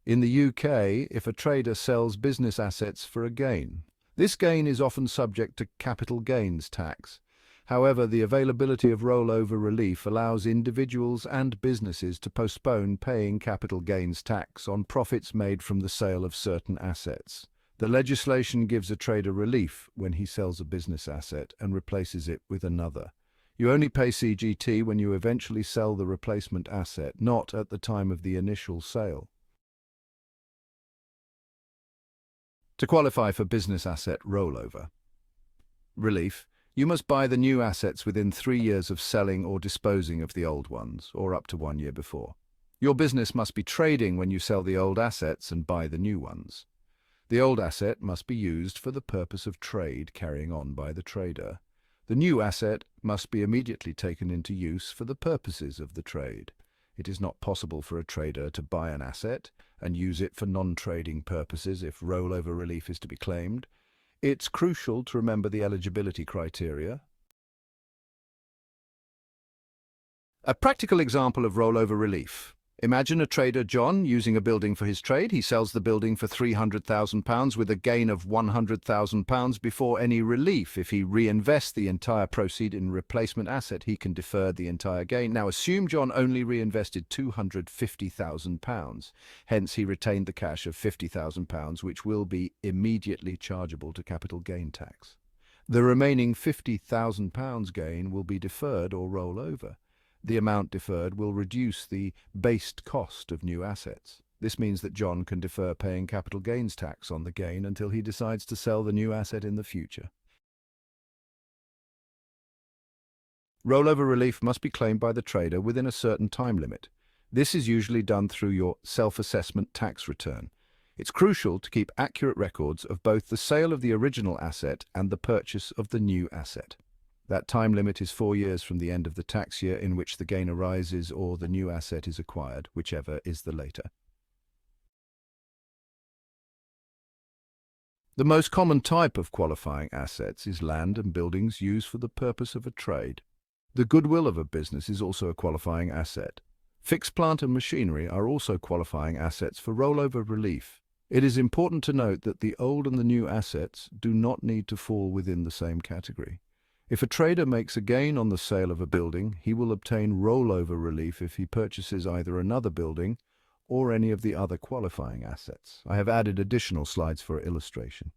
In the UK, if a trader sells business assets for a gain, this gain is often subject to capital gains tax. However, the availability of rollover relief allows individuals and businesses to postpone paying capital gains tax on profits made from the sale of certain assets. The legislation gives a trader relief when he sells a business asset and replaces it with another. You only pay CGT when you eventually sell the replacement asset, not at the time of the initial sale. To qualify for business asset rollover relief, you must buy the new assets within 3 years of selling or disposing of the old ones, or up to 1 year before. Your business must be trading when you sell the old assets and buy the new ones. The old asset must be used for the purpose of trade carrying on by the trader. The new asset must be immediately taken into use for the purposes of the trade. It is not possible for a trader to buy an asset and use it for non-trading purposes if rollover relief is to be claimed. It's crucial to remember the eligibility criteria. A practical example of rollover relief. Imagine a trader, John, using a building for his trade. He sells the building for £300,000 with a gain of £100,000 before any relief. If he reinvests the entire proceed in replacement asset, he can defer the entire gain. Now assume John only reinvested £250,000. Hence, he retained the cash of £50,000, which will be immediately chargeable to capital gain tax. The remaining £50,000 gain will be deferred or roll over. The amount deferred will reduce the based cost of new assets. This means that John can defer paying capital gains tax on the gain until he decides to sell the new asset in the future. Rollover relief must be claimed by the trader within a certain time limit. This is usually done through your self-assessment tax return. It's crucial to keep accurate records of both the sale of the original asset and the purchase of the new asset. That time limit is 4 years from the end of the tax year in which the gain arises or the new asset is acquired, whichever is the later. The most common type of qualifying assets is land and buildings used for the purpose of a trade. The goodwill of a business is also a qualifying asset. Fixed plant and machinery are also qualifying assets for rollover relief. It is important to note that the old and the new assets do not need to fall within the same category. If a trader makes a gain on the sale of a building, he will obtain rollover relief if he purchases either another building or any of the other qualifying assets. I have added additional slides for illustration.